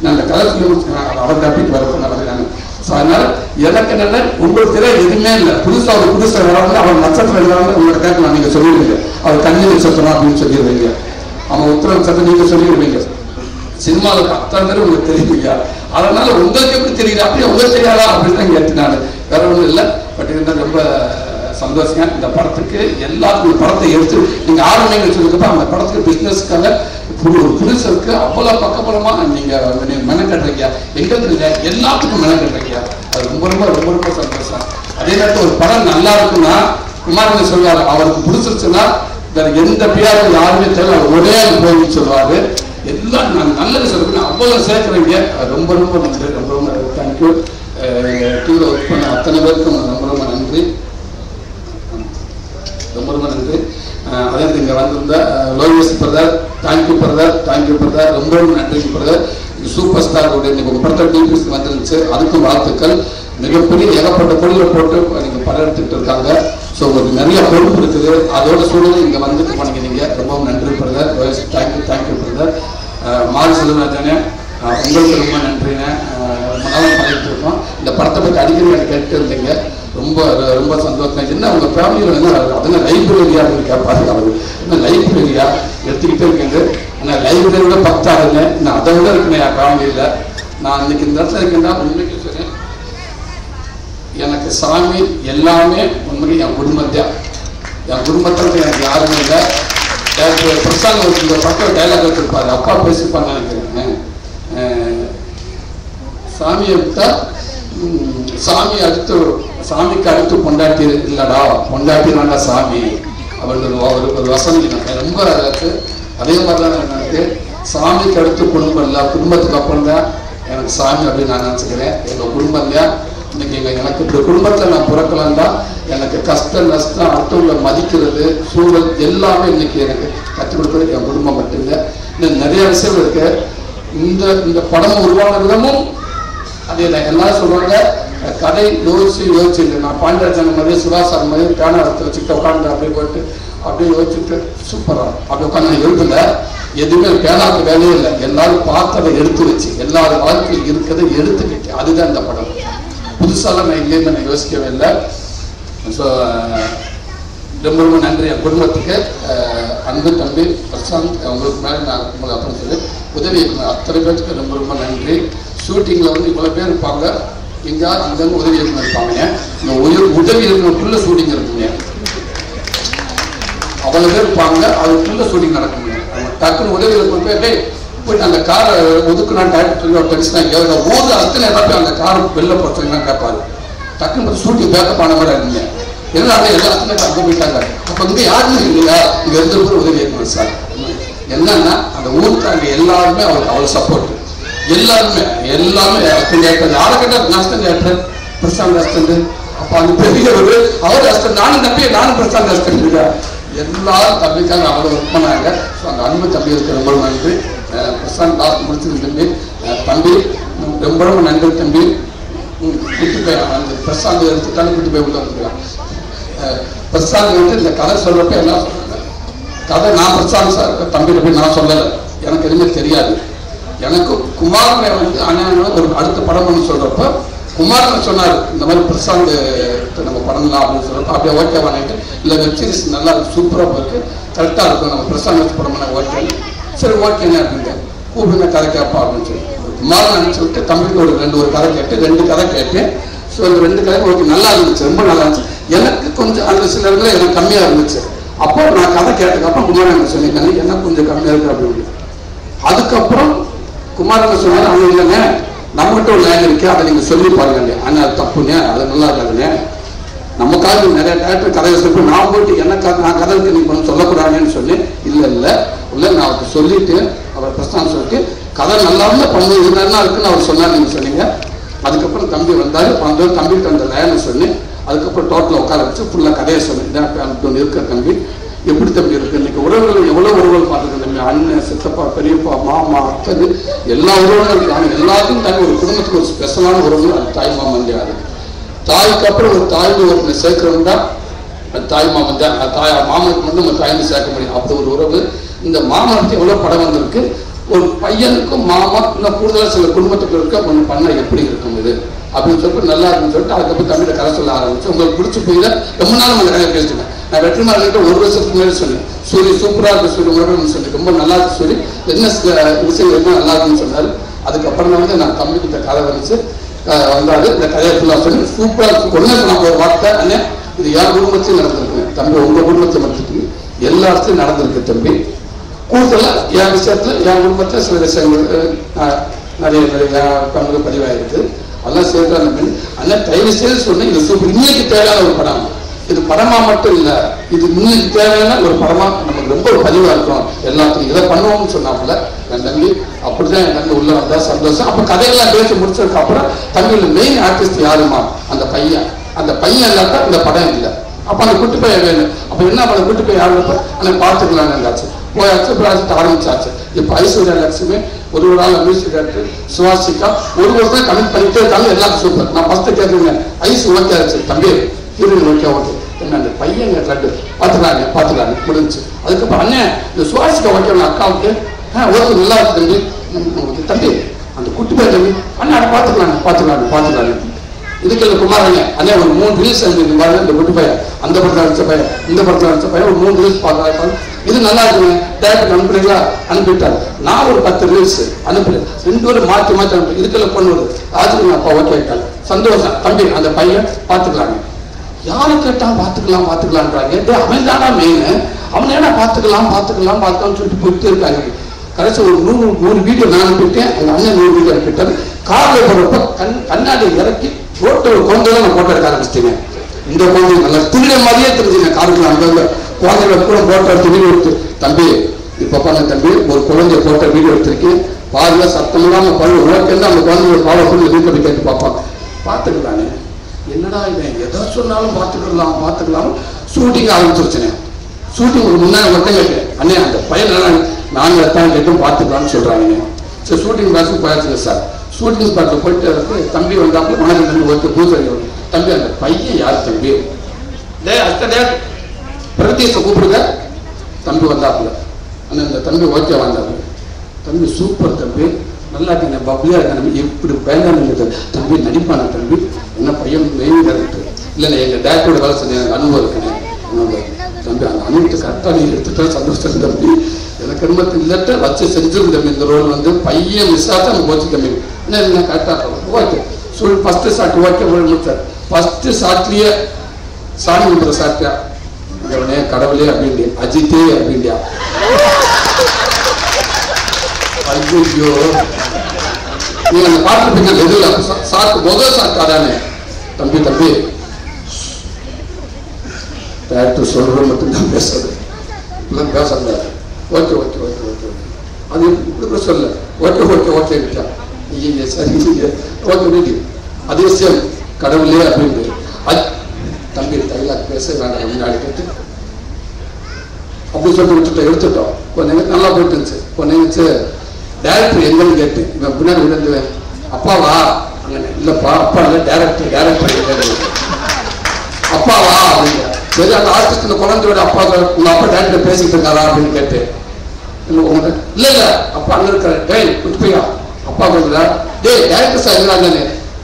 நான் அந்த கதை சொல்லி முடிச்சுக்கிறேன். அவர் தப்பிட்டு வரக்கூடாது. ஸோ அதனால எனக்கு என்னென்ன உங்களுக்கு தெரியாது எதுவுமே இல்லை. புதுசாக வராங்க. அவர் நட்சத்திரம் எழுதாங்க உங்களை கேட்கலாம். நீங்க சொல்லிடுவீங்க அவர் கன்னி நட்சத்திரம் அப்படின்னு சொல்லிடுவீங்க. அவன் உத்தர நட்சத்திரம் நீங்க சொல்லிடுவீங்க. சினிமாவுக்கு அத்தனை பேர் உங்களுக்கு தெரியுங்க. அதனால உங்களுக்கு எப்படி தெரியுது அப்படி உங்களுக்கு தெரியாதா அப்படின்னு தான் கேட்டுனாரு. வேற ஒன்றும் இல்லை. பட் இருந்தால் ரொம்ப சந்தோஷம். இந்த படத்துக்கு எல்லாருக்கும் படத்தை எடுத்து நீங்க ஆரம்பிங்க சொல்லிக்கப்ப அந்த படத்துக்கு பிசினஸ்க்காக புதுசருக்கு அவ்வளோ பக்கபலமா நீங்க மெனக்கட்டுறீங்க. எங்களுக்கு இல்லை எல்லாத்துக்கும் மெனக்கட்டுறீங்க. அது ரொம்ப சந்தோஷம். அதே நேரத்தில் ஒரு படம் நல்லா இருக்குன்னா குமாரன் சொல்வாரு, அவருக்கு பிடிச்சிருச்சுன்னா வேற எந்த பிஆரும் யாருமே தெரியல, அவர் ஒரே போய் சொல்லுவாரு. எல்லாம் நான் நல்லது சொல்றேன். அவ்வளோ சேர்க்குறீங்க. ரொம்ப நன்றி. ரொம்ப தேங்க்யூ. டீவில் ஒர்க் பண்ண அத்தனை பேருக்கும் ரொம்ப நன்றி. ரொம்ப நன்றி. அதே இங்கே வந்திருந்த லோகேஷ் பிரதர் தேங்க்யூ பிரதர். ரொம்ப நன்றி பிரதர். சூப்பர் ஸ்டார் உங்க படத்தை டிபிஎஸ் வந்துருந்துச்சு. அதுக்கும் வாழ்த்துக்கள். மிகப்பெரிய ஏகப்பட்ட பொருளை போட்டு நீங்க படம் எடுத்துக்கிட்டு இருக்காங்க. ஸோ உங்களுக்கு நிறைய பொறுப்பு இருக்குது. அதோட சூழ்நிலை இங்க வந்துட்டு போனீங்க. நீங்க ரொம்ப நன்றி பிரதர். Thank you brother. மால் செல்வராஜனே உங்களுக்கு ரொம்ப நன்றிண்ணே. மனவன் பண்ணிட்டு இருக்கோம். இந்த படத்தை பற்றி அடிக்கடி எனக்கு கேட்டு இருந்தீங்க. ரொம்ப சந்தோஷம். என்ன உங்க ஃபேமிலியில் என்ன அதெல்லாம் லைப்ரரியா அப்படின்னு கேட்பாரு. அவரு என்ன லைப்ரரியா எடுத்துக்கிட்டே இருக்கீங்க. ஆனால் லைப்ரரியோட 10 ஆகுங்க. நான் அதை விட இருக்கேன் என் ஃபேமிலியில். நான் இன்னைக்கு இந்த இடத்துல இருக்கேன்னா உண்மைக்கு சொன்னேன். எனக்கு சாமி எல்லாமே உண்மைக்கு என் குடும்பத்தான். என் குடும்பத்தில் எனக்கு யாருமே இல்லை. பிரசாந்த் இந்த பக்கம் டைலாக் வச்சிருப்பாரு. அப்பா பேசிப்பாங்க நினைக்கிறேன். சாமியை விட்டா சாமிக்கு அடுத்து பொண்டாட்டி இல்லடா, பொண்டாட்டி தான்டா சாமி அப்படின்னு ஒரு வசனம் எனக்கு ரொம்ப இருக்கு. அதே மாதிரிதான் எனக்கு சாமிக்கு அடுத்து குடும்பம் இல்லை, குடும்பத்துக்கு அப்புறம் தான் எனக்கு சாமி அப்படின்னு நான் நினச்சிக்கிறேன். எங்கள் குடும்பம் இல்லையா இன்னைக்கு எனக்கு இந்த குடும்பத்தில் நான் பிறக்கலாம்டா எனக்கு கஷ்டம் நஷ்டம் அடுத்தவங்களை மதிக்கிறது சூழல் எல்லாமே இன்னைக்கு எனக்கு கற்றுக் கொடுக்குறது என் குடும்பம் மட்டும்தான். இன்னும் நிறைய விஷயம் இருக்கு. இந்த படம் உருவான விதமும் அதே தான். எல்லாரும் சொல்லுவாங்க கதை யோசிச்சு இல்லை. நான் பாண்டியராஜன் மாதிரி சிவாசார் மாதிரி பேனா எடுத்து வச்சுக்கிட்டு உட்காந்து அப்படியே போயிட்டு அப்படியே யோசிச்சுட்டு சூப்பரா அப்படி உட்காந்து எழுதல. எதுவுமே பேனாக்கு வேலையே இல்லை. எல்லாரும் பார்த்ததை எடுத்து வச்சு எல்லாரும் வாழ்க்கையில் இருக்கிறத எடுத்துக்கிட்டு அதுதான் இந்த படம். புதுசாலாம் நான் இல்லைன்னு நான் யோசிக்கவே இல்லை. ஸோ ரொம்ப ரொம்ப நன்றி என் குடும்பத்துக்கு. அன்பு தம்பி பிரசாந்த் உங்களுக்கு மேலே நான் உங்களை அப்புறம் சொல்லி உதவி இயக்குனர் அத்தனை பேருக்கு ரொம்ப ரொம்ப நன்றி. ஷூட்டிங்கில் வந்து இவ்வளோ பேர் இருப்பாங்க, எங்கேயாவது அங்கேருந்து உதவி இயக்குனர் இருப்பாங்க. இந்த உதவி இயக்குனருக்குள்ள ஷூட்டிங் இருக்குங்க, அவ்வளோ பேர் இருப்பாங்க, அதுக்குள்ள ஷூட்டிங் நடக்குங்க. டக்குன்னு உதவி இயக்குனர் போயிட்டு அந்த காரை ஒதுக்குனான்னு டைரக்டர் சொல்லி ஒரு டென்ஷனாக ஊர் அத்தனை எல்லாத்தையும் அந்த காரை வெளில போச்சுங்கன்னு கேட்பாரு. டக்குன்னு ஷூட்டிங் பேக்கப் ஆன மாதிரி இருந்தீங்க எல்லாமே எல்லாத்துக்குமே அங்கே போயிட்டாங்க. அப்போ இங்கே யாருமே இல்லையா, இங்கே இருந்த உதவி இயக்குனர் சார். என்னன்னா அந்த ஊருக்காங்க எல்லாருமே அவருக்கு அவ்வளோ சப்போர்ட். எல்லாருமே யாரை கேட்டால் நஷ்டம் கேட்டார் பிரசாந்த் அஸ்டண்ட். அப்போ அந்த பெரியவர் அவர் அஸ்டண்ட், நானும் பிரசாந்த் அஸ்டண்ட் இல்லையா. எல்லாரும் தம்பிக்காக அவ்வளோ ஒர்க் பண்ணாங்க. ஸோ அந்த அன்பு தம்பி இருக்க ரொம்ப நன்றி. பிரசாந்த் லாஸ்ட் முடிச்சது தம்பி தம்பி ரொம்ப ரொம்ப நன்றி தம்பி. குட்டி பையன் அந்த பிரசாந்த் எடுத்துட்டாலும் குட்டி போய் உள்ள வந்துருக்கான். பிரசாந்த் வந்து இந்த கதை சொல்றப்ப என்ன சொல்றாங்க, கதை நான் பிரசாந்த் சார் தம்பிகிட்ட போய் நான் சொல்லலை, எனக்கு எதுவுமே தெரியாது. எனக்கு குமாரனை வந்து அண்ணன் ஒரு அடுத்த படம் பண்ணி சொல்றப்ப குமாரன் சொன்னார் இந்த மாதிரி பிரசாந்த் நம்ம படம்லாம் அப்படின்னு சொல்றப்ப அப்படியே ஓகே பண்ணிட்டு இல்லை வெப் சீரிஸ் நல்லா சூப்பராக இருக்கு கரெக்டாக இருக்கும் நம்ம பிரசாந்த் வச்சு படம் பண்ண ஓகே சரி ஓகேண்ணே அப்படின்ட்டு கூப்பிடுங்க கதை கேட்பா அப்படின்னு சொல்லி குமாரன் நினச்சி விட்டு தம்பிக்கு ஒரு கதை கேட்டு 2 கதை கேட்டேன். ஸோ அந்த 2 கதை ஓகே நல்லா இருந்துச்சு, ரொம்ப நல்லா இருந்துச்சு. எனக்கு கொஞ்சம் அந்த சில இடத்துல எனக்கு கம்மியாக இருந்துச்சு. அப்போ நான் கதை கேட்டதுக்கப்புறம் குமாரன் என்ன சொல்லியிருக்காங்க எனக்கு கொஞ்சம் கம்மியாக இருக்கு அப்படின்னு. அதுக்கப்புறம் குமாரன் சொன்னாரு அவங்க இல்லைங்க நம்மகிட்ட ஒரு லைன் இருக்கு அதை நீங்க சொல்லி பாருங்க ஆனால் அது தப்புங்க, அது நல்லா இருக்காதுங்க. நமக்காக நிறைய டேரக்டர் கதையை சொல்லி நான் போட்டு நான் கதைக்கு நீங்க கொஞ்சம் சொல்லக்கூடாதுன்னு சொல்லி இல்லை நான் அவருக்கு சொல்லிட்டு அவர் பிரச்சனை சொல்லிட்டு கதை நல்லாவே பண்ணி இருந்தாருன்னா இருக்குன்னு அவர் சொன்னார். நீங்க சொன்னீங்க. அதுக்கப்புறம் தம்பி வந்தாரு, தம்பிக்கு அந்த லைனை சொல்லி அதுக்கப்புறம் டோட்டலாக உட்கார வச்சு ஃபுல்லாக கதையை சொன்னேன். இருக்கிற தம்பி எப்படி தம்பி இருக்கு இன்னைக்கு உறவுகள் எவ்வளோ உறவுகள் பார்த்துருக்கு தம்பி, அண்ணன் சித்தப்பா பெரியப்பா மாமா அத்தது எல்லா உறவுகளும் இருக்காங்க. எல்லாத்தையும் தாண்டி ஒரு குடும்பத்துக்கு ஒரு ஸ்பெஷலான உறவு அது தாய் மாமன் தான். அது தாய்க்கு அப்புறம் ஒரு தாய்மை ஒருத்தனை சேர்க்கிறோம் தான் அது தாய் மாமன் தான். தாய் மாமனுக்கு மட்டும் நம்ம தாய்மை சேர்க்க முடியும் அப்படி ஒரு உறவு. இந்த மாமனுக்கு எவ்வளோ படம் வந்திருக்கு. ஒரு பையனுக்கும் மாமா இன்னும் கூடுதலாக சில குடும்பத்துக்கு இருக்க ஒன்று பண்ண எப்படி இருக்கும் இது அப்படின்னு சொல்லிட்டு நல்லா இருக்குன்னு சொல்லிட்டு அதுக்கப்புறம் தமிழை கதை சொல்ல ஆரம்பிச்சு உங்களுக்கு பிடிச்சி போய் ரொம்ப நாள் அந்த கதை பேசிட்டேன். நான் வெற்றிமார்கிட்ட 1 வருஷத்துக்கு முன்னாடி சொன்னேன் சூரிய சூப்பராக இருக்கு சொல்லி உறவுன்னு சொல்லி ரொம்ப நல்லா இருக்கு சொல்லி என்ன விஷயம் என்ன நல்லா இருக்குன்னு சொன்னார். அதுக்கப்புறம் தான் வந்து நான் தம்பிக்கிட்ட கதை வந்துச்சு வந்தாரு இந்த கதையை ஃபுல்லாக சொல்லி சூப்பராக இருக்கு. ஒன்றே சொன்ன ஒரு வார்த்தை அண்ணே இது என் குடும்பத்தையும் நடந்திருக்கு தம்பி, உங்கள் குடும்பத்தை மட்டும் எல்லா இடத்துலையும் நடந்திருக்கு தம்பி. கூடுதலாக என் விஷயத்துல என் குடும்பத்தில் சில விஷயங்கள் நிறைய பங்கு பதிவாயிருக்கு. அதெல்லாம் சேர்த்து அண்ணன் தயவு செய்து சொன்னேன் இது சூப்பர் இன்னைக்கு தேவையான ஒரு படம். இது படமா மட்டும் இல்லை, இது இன்னைக்கு தேவையான ஒரு படமா நமக்கு ரொம்ப ஒரு பதிவாக இருக்கும். எல்லாத்துக்கும் இதை பண்ணுவோம்னு சொன்னாப்புல என் தம்பி அப்படிதான் என் தம்பி உள்ள வந்தா சந்தோஷம். அப்போ கதையெல்லாம் பேசி முடிச்சதுக்கு அப்புறம் தம்பியோட மெயின் ஆர்டிஸ்ட் யாருமா அந்த பையன் இல்லாட்டா இந்த படம் இல்லை. அப்போ அந்த குட்டி பையன் வேணும். அப்போ என்ன பண்ண குட்டி பையன் யாருப்போ அன்னைக்கு பார்த்துக்கலான்னு இருந்தாச்சு போயாச்சு ப்ராஜெக்ட் ஆரம்பிச்சாச்சு. இப்போ ஐஸ்வர்யா லட்சுமி ஒரு ஆள் மியூசிக் டேரக்டர் சுவாசிக்கா ஒரு வருஷம் கமிட் பண்ணிட்டே இருக்காங்க. எல்லாரும் சூப்பர். நான் ஃபர்ஸ்ட் கேட்குறேன் ஐஸ் ஓகே ஆச்சு தம்பி ஹீரோயின் ஓகே என்ன அந்த பையன் ரெண்டு பார்த்துக்கலாங்க முடிஞ்சு. அதுக்கப்புறம் அண்ணன் இந்த சுவாசிக்கா ஓகே அக்காவுக்கு ஓகே நல்லா இருக்கு தம்பி தம்பி அந்த குட்டி பையன் தம்பி அண்ணா அதை பார்த்துக்கலாங்க. இதுக்கு இந்த குமாரங்க அண்ணே ஒரு 3 ரீல்ஸ் அனுப்பிட்டு இந்த குட்டி பையன் அந்த படத்தில் அடிச்ச பையன் இந்த படத்தில் அடிச்ச பையன் ஒரு 3 ரீல்ஸ் பார்க்கலாம் இது நல்லா இருக்குங்க டேரக்டர் அனுப்புறீங்களா அனுப்பிட்டாரு. நான் ஒரு 10 ரீல்ஸ் அனுப்புறேன் 2 பேரும் மாற்றி அனுப்பி இதுக்கெல்லாம் பண்ணுவது ராஜுக்கு அப்பா ஓகே ஆயிட்டாங்க சந்தோஷம் தம்பி அந்த பையன் பார்த்துக்கலாங்க. யாரை கேட்டால் பார்த்துக்கலான்றாங்க. அவன் தானா மெயின், அவன் ஏன்னா பார்த்துக்கலாம்னு சொல்லிட்டு போயிட்டே இருக்காங்க. கடைசி ஒரு 100 வீடியோ நான் அனுப்பிட்டேன். எங்கள் அண்ணன் 100 வீடியோ அனுப்பிட்டாரு. காரில் போடுறப்ப கண்ணாடி இறக்கி ரோட்டு குழந்தை நான் போட்டோ எடுக்க ஆரம்பிச்சிட்டேங்க. இந்த குழந்தை நல்லா திருட மாதிரியே தெரிஞ்சுங்க. காருக்கு அங்கே குழந்தைகளை கூட போட்டோ எடுத்து வீடியோ எடுத்து, தம்பி இப்போ பாருங்க தம்பி, ஒரு குழந்தைய போட்டோ வீடியோ எடுத்திருக்கேன் பாருங்க, சத்தம் இல்லாமல் பாருங்க, ஓகேன்னு அந்த குழந்தைய ஃபாலோ பண்ணி வீட்டில் போய் கேட்டு பார்ப்பாங்க. பார்த்துக்கலானே, என்னடா இவன் எதை சொன்னாலும் பார்த்துக்கலாம். ஷூட்டிங் ஆரம்பிச்சிருச்சுனே. ஷூட்டிங் ஒரு முன்னாடி மட்டும் கேட்டேன், அண்ணே அந்த பையன் நாங்கள் எத்தான் கேட்டும் பார்த்துக்கலான்னு சொல்கிறாங்க. சரி ஷூட்டிங் பேட்சுக்கு போயாச்சுங்க சார். ஷூட்டிங் ஸ்பாட்டில் போயிட்டு தம்பி வந்தாப்புல மனதில் தம்பி ஒருத்தர் பூசை தம்பி அந்த பையன் யார் தம்பி, பிரதீஷை கூப்பிடுங்க. தம்பி வந்தாப்புல, ஆனால் இந்த தம்பி ஓகே வந்தாப்புல, தம்பி சூப்பர் தம்பி, நல்லா இருக்கீங்க, பப்ளியா இருக்க தம்பி, எப்படி பயந்தாங்க தம்பி, நடிப்பான தம்பி, என்ன பையன் மெயின் டேரக்டர் இல்லைண்ணே, எங்கள் டேரக்டரோட வேலை செஞ்ச எனக்கு அனுபவம் இருக்குண்ணே. தம்பி அந்த அனுபவத்தை கரெக்டாக நீ எடுத்துட்டா சந்தோஷம் தம்பி, எனக்கு ரொம்ப இல்லட்ட வச்சு செஞ்சிருந்த தம்பி, இந்த ரோல் வந்து பையன் மிஸ் ஆச்சா நம்ம போச்சு தம்பி, என்ன கரெக்டாக ஓகே சொல்லி ஃபஸ்ட்டு ஷாட் ஓகே முடிச்சார். ஃபஸ்ட்டு ஷாட்லேயே சாமி கும்பிட்ற ஷாட்டியா உடனே கடவுளே அப்படின்ட்டு அஜித்தே அப்படின்ட்டியா. ஐயோ நீங்க அந்த பார்த்துருப்பீங்க எதுல சாக்கு முதல் சாக்கு அதானே, தம்பி டேரக்டர் சொல்ற மட்டும்தான் பேசுறது, இப்பெல்லாம் பேசல. ஓகே அது இப்படி கூட சொல்ல, ஓகே விட்டா ஐயா சரி ஓகே அதிசயம் கடவுளே அப்படின்ட்டு. தம்பி டைலாக் பேச வேண்டாம் முன்னாடி கேட்டு அப்படி சொல்லி விட்டுட்டோம், எடுத்துட்டோம். கொஞ்சம் நல்லா போயிட்டு இருந்துச்சு. கொஞ்சம் டேரக்டர் எங்கன்னு கேட்டு இவன் பின்னாடி விழுந்துவேன், அப்பாவா அங்கே இல்லைப்பா அப்பா இல்லை டேரக்டர் அப்பாவா அப்படிங்க. சரி அந்த ஆர்டிஸ்ட் இந்த குழந்தையோட அப்பா உங்கள் அப்பா டேரக்டர் பேசிக்கிட்டு இருக்காரா அப்படின்னு கேட்டு, இல்லை அப்பா அங்கே இருக்காரு, டேய் குட்டி பையா அப்பா சொல்றா, டேய் டேரக்டர் சார் இருந்தாங்க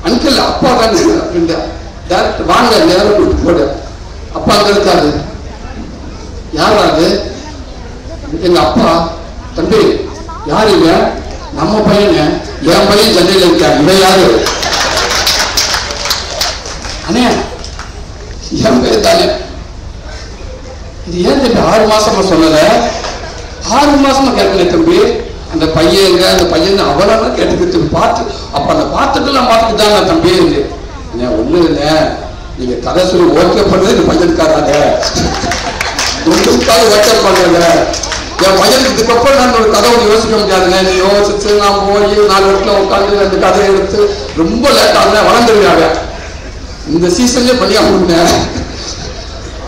அன்கிள் அப்பா தானே அப்படின்டா. டேரக்டர் வாங்க நேரம் கூட்டு போடு, அப்பா அங்கே இருக்காரு, யாராது எங்க அப்பா. தம்பி யாரு இவ, நம்ம பையனு, என் பையன் சென்னையில் இருக்கா, இவன் யாரு அண்ணே என் பையன் தானே. இது ஏன் தம்பி 6 மாசமா சொல்லல, 6 மாசமா கேட்கல தம்பி, அந்த பையன் எங்க அந்த பையன் அவளான கேட்டுக்கிட்டு பார்த்து அப்ப அந்த பார்த்துட்டு நான் பார்த்துட்டு தான் தம்பி ஒண்ணு இல்லை, நீங்க கதை சொல்லி ஓகே பண்ணது இந்த பையனுக்காராங்க ஒன்றுக்காக ஓகே பண்றேங்க. என் பையனுக்கு இதுக்கப்புறம் நான் ஒரு கதை ஒன்று யோசிக்க முடியாதுங்க. நீ யோசிச்சு நான் போய் 4 இடத்துல உட்காந்து அந்த கதையை எடுத்து ரொம்ப லேட் ஆகுங்க, வளர்ந்துருக்காங்க. இந்த சீசன்லேயே பண்ணியா கொடுங்க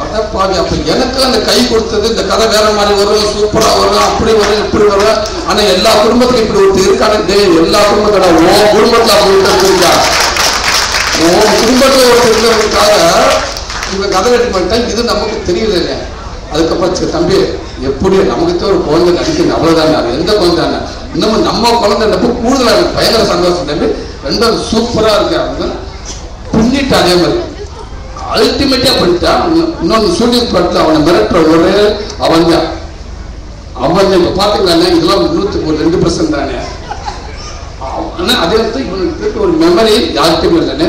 அடப்பாவி. அப்ப எனக்கு அந்த கை கொடுத்தது இந்த கதை வேற மாதிரி வரும், சூப்பரா வரும், அப்படி வரும் இப்படி வரும். ஆனா எல்லா குடும்பத்திலும் இப்படி ஒருத்தர் இருக்கானே, எல்லா குடும்பத்தோட உன் குடும்பத்துல அப்படி இருக்கா, உன் குடும்பத்துல ஒருத்தர் இருந்தவங்களுக்காக இவங்க கதை கட்டி பண்ணிட்டா இது நமக்கு தெரியல. அதுக்கப்புறம் தம்பி எப்படி நமக்கு ஒரு குழந்தை நடிக்கணும் அவ்வளவுதானே, எந்த குழந்தை இன்னமும் நம்ம குழந்தை கூடுதலா இருக்கு, பயங்கர சந்தோஷம் தம்பி, ரெண்டும் சூப்பரா இருக்கு அப்படின்னு புண்ணிட்டு. அதே மாதிரி அல்டிமேட்டா பண்ணிட்டா. இன்னொன்று ஷூட்டிங் படத்தில் அவனை மிரட்டுற ஒரே அவன் இப்ப பாத்துக்கலானே, இதெல்லாம் 102% தானே. ஆனா அதே இடத்துல இவனுக்கு ஒரு மெமரி யாருக்குமே இல்லைன்னு,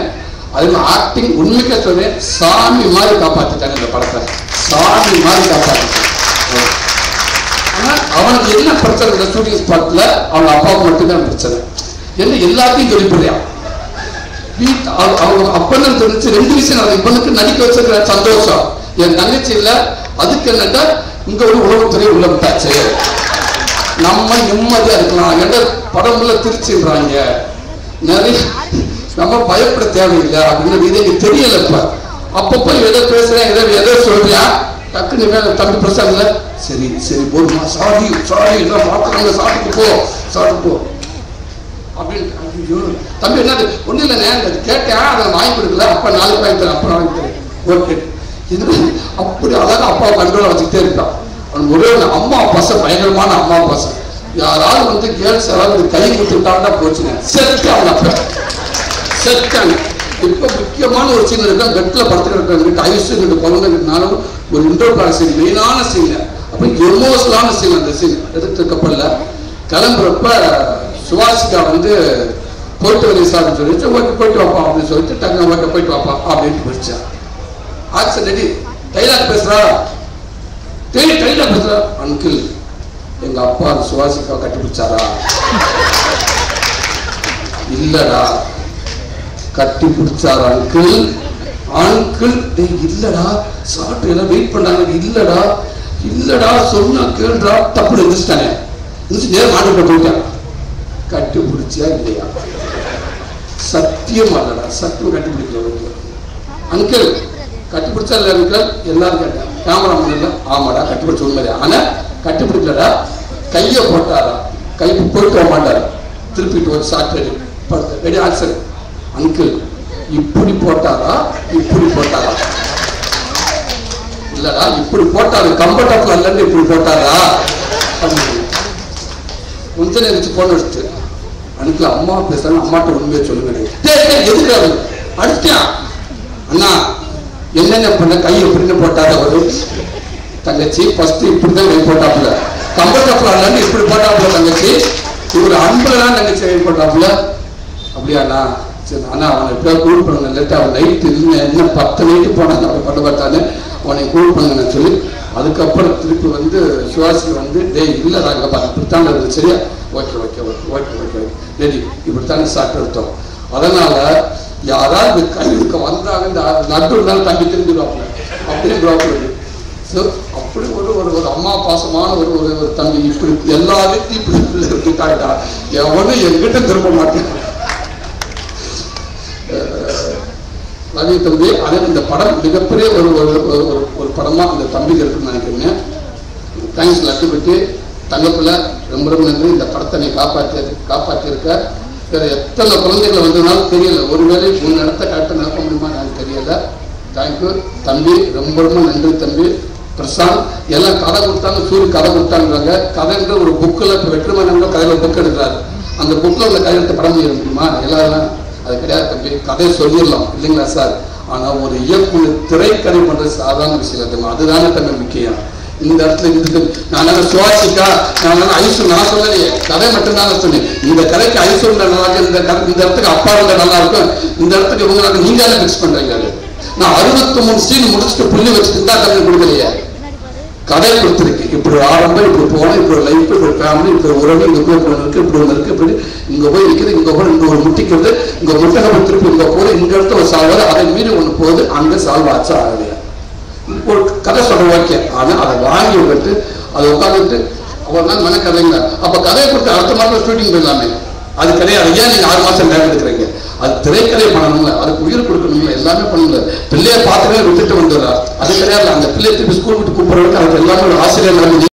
அதே மாதிரி ஆக்டிங் உண்மைக்கே சொன்னேன், சாமி மாதிரி காப்பாத்திட்டாங்க இந்த படத்தை, சாமி மாதிரி காப்பாத்திட்டாங்க. ஆனா அவனுக்கு என்ன பிரச்சனை இந்த ஷூட்டிங் ஸ்பாட்ல, அவன் அப்பாவுக்கு மட்டும்தான் பிரச்சனை. என்ன எல்லாத்தையும் வெளிப்படையா அவங்க அப்பன்னு தெரிஞ்சு 2 விஷயம். இப்பனுக்கு நடிக்க வச்சிருக்கிற சந்தோஷம், என் தங்கச்சி இல்ல, அதுக்கு என்னட்டா இங்க ஒரு உளவுத்துறை உள்ள விட்டாச்சு, நம்ம நிம்மதியா இருக்கலாம். என்ற படம்ல திருச்சின்றாங்க நிறைய, நம்ம பயப்பட தேவையில்லை அப்படின்னு இது தெரியல. இப்ப அப்பப்போ எதை பேசுறேன் எதை சொல்றியா டக்குன்னு தம்பி பிரசாத் இல்ல, சரி போதுமா, சாரி எல்லாம் பார்த்துக்காங்க, சாப்பிட்டு போ அப்படின்னு. தம்பி என்ன ஒன்றும் இல்லைண்ணே, கேட்டேன் அதை வாங்கி கொடுக்கல, அப்பா 4 வாங்கி தரேன், அப்புறம் வாங்கி தரேன், ஓகே. இது அப்படி அழகாக அப்பாவை கண்ட்ரோல் வச்சுக்கிட்டே இருக்கான். அவனுக்கு ஒரே அம்மா பசங்க, பயங்கரமான அம்மா பசங்க. யாராவது கேர்ள்ஸ் யாராவது கை கொடுத்துட்டாங்கன்னா போச்சுங்க, செத்தாங்க அப்ப செத்தாங்க. இப்போ முக்கியமான ஒரு சீன் இருக்கா, பெட்டில் படுத்துக்கிட்டு ஐஸ்வர்ய குழந்தைனாலும் ஒரு இன்டர்வியூ சீன், மெயினான சீன், அப்போ எமோஷனலான சீன். அந்த சீன் எடுத்த கப்பல்ல கிளம்புறப்ப சுவாசிகா போயிட்டு வரி சார்னு சொல்லிட்டு, ஓகே போயிட்டு வாப்பா அப்படின்னு சொல்லிட்டு டக்கு ஓகே போயிட்டு வாப்பா அப்படின்ட்டு போயிடுச்சா. ஆக்சன் ரெடி, டைலாக் பேசுறா, டைலாக் பேசுறா, அங்கிள் எங்க அப்பா சுவாசிகா கட்டிப்பிடிச்சாரா, இல்லடா கட்டி பிடிச்சார் அங்கிள். அங்கிள் இல்லடா சாப்பிட்டு எல்லாம் வெயிட் பண்ணாங்க. இல்லடா இல்லடா சொன்னா கேள்றா. தப்பு இருந்துச்சுட்டாங்க. நேரம் மாட்டு போயிட்டான். கட்டி பிடிச்சியா இல்லையா? சத்தியமா இல்லடா, சத்தியம் கட்டி பிடிக்கல. அங்கிள் கட்டி பிடிச்சா இல்ல அங்கிள்? எல்லாரும் கேட்டாங்க. கேமராமேன் இல்லை, ஆமாடா கட்டி பிடிச்ச உண்மையா. ஆனா கட்டி பிடிக்கலடா, கையை போட்டாரா, கை போயிட்டு வர மாட்டாரு. திருப்பிட்டு ஒரு சாக்கு ரெடி ஆன்சர். அங்கிள் இப்படி போட்டாரா இப்படி போட்டாரா? இல்லடா இப்படி போட்டாரு, கம்ஃபர்டபுள் இல்லன்னு இப்படி போட்டாரா? கொஞ்ச நேரம் போன வச்சுட்டு அன்னைக்கு அம்மா பேசுறாங்க, அம்மாட்ட உண்மையை சொல்லுங்க. எதுக்கு அடிச்சிட்டான் அண்ணா? என்னென்ன பண்ண கை எப்படின்னு போட்டாரு அவரு? தங்கச்சி ஃபர்ஸ்ட் இப்படிதான் கை போட்டாப்புல, கம்ஃபர்டபுள் இல்லன்னு இப்படி போட்டாப்புல தங்கச்சி. இவர் அன்புலாம் தங்கச்சி கை போட்டாப்புல. அப்படியாண்ணா? சரி அண்ணா அவனை எப்படியாவது கூல் பண்ணுங்க. லேட்டா அவன் நைட்டு என்ன 10 நைட்டு போனாங்க அவன் பண்ண பார்த்தானு அவனை கூல் பண்ணுங்கன்னு சொல்லி அதுக்கப்புறம் திருப்பி வந்து சுவாசி வந்து டேய் இல்லை நாங்க இப்படித்தான் இருந்தது சரியா? Okay okay okay okay okay ready இப்படித்தானே சாப்பிட்டு எடுத்தோம். அதனால யாராவது கை இருக்க வந்தாங்க இந்த நடுவுனால தம்பி திரும்பிடுவாங்க அப்படின்னு. ஸோ அப்படி ஒரு ஒரு அம்மா பாசமான ஒரு ஒரு தம்பி இப்படி எல்லாரும் இப்படி இருந்துட்டாட்டா எவனும் என்கிட்ட திரும்ப மாட்டேன். ரவி தம்பி அதே இந்த படம் மிகப்பெரிய ஒரு ஒரு படமா இந்த தம்பிக்கு இருக்குன்னு நினைக்கிறேன். தேங்க்ஸ் லட்டு பெட்டி தங்கப்பில் ரொம்ப ரொம்ப நன்றி. இந்த படத்தை நீ காப்பாற்றியிருக்க. வேற எத்தனை குழந்தைகள் வந்ததுனாலும் தெரியல, ஒருவேளை உன் இடத்த கரெக்டாக நடக்க முடியுமா எனக்கு தெரியல. தேங்க்யூ தம்பி, ரொம்ப ரொம்ப நன்றி தம்பி. பிரசாந்த் எல்லாம் கதை கொடுத்தாங்க, சூரிய கதை கொடுத்தாங்கிறாங்க. கதைன்ற ஒரு புக்கில் இப்போ வெற்றிமாறன் கதையில் புக் எடுக்கிறாரு. அந்த புக்கில் உள்ள கையெழுத்து படம் செய்ய முடியுமா? எல்லாரும் அது கிடையாது தம்பி, கதையை சொல்லிடலாம் இல்லைங்களா சார்? ஆனால் ஒரு இயக்குனர் திரைக்கதை பண்ணுறது சாதாரண விஷயம் தம்பி, அதுதானே தம்பி முக்கியம். இந்த இடத்துல இருக்கு நான் சுவாசிக்கா நான் ஐசு நான் சொல்லலையே, கதை மட்டும்தானே சொன்னேன். இந்த கதைக்கு ஐசு நல்லா இருக்கு, இந்த இடத்துக்கு அப்பா இருந்தா நல்லா இருக்கும், இந்த இடத்துக்கு இவங்களுக்கு நீங்க பிக்ஸ் பண்றீங்க. நான் 63 சீன் முடிச்சுட்டு புள்ளி வச்சுட்டு தான் கதை கொடுக்கலையே, கதை கொடுத்துருக்கு. இப்படி ஆரம்பம், இப்படி போனோம், இப்படி ஒரு லைஃப், இப்படி ஃபேமிலி, இப்படி உறவு, இங்க போய் ஒன்று இருக்கு, இப்படி ஒன்று இருக்கு, இப்படி இங்க போய் இருக்குது, இங்க போய் இங்க ஒரு முட்டிக்கிறது, இங்க முட்டை திருப்பி இங்க போது, இந்த இடத்துல ஒரு சால்வாரு, அதை மீறி ஒன்று போகுது, அங்க சால்வ் ஆச்சா ஆகலையா? ஒரு கதை சொல்ற ஓகே. ஆனா அதை வாங்கி விட்டு அதை உட்காந்துட்டு அவ்வளவு நாள் மனக்கதைங்க. அப்ப கதையை கொடுத்து அடுத்த மாதம் ஷூட்டிங் போயிடலாமே, அது கிடையாது. ஏன் நீங்க 6 மாசம் நேரம் எடுக்கிறீங்க? அது திரைக்கதை பண்ணணும்ல, அதுக்கு உயிர் கொடுக்கணும்ல, எல்லாமே பண்ணுங்க. பிள்ளைய பார்த்துட்டு விட்டுட்டு வந்துடுறாரு, அது கிடையாது. அந்த பிள்ளைய திருப்பி ஸ்கூல் விட்டு கூப்பிடுறதுக்கு அதுக்கு எல்லாமே ஒரு ஆசிரியர்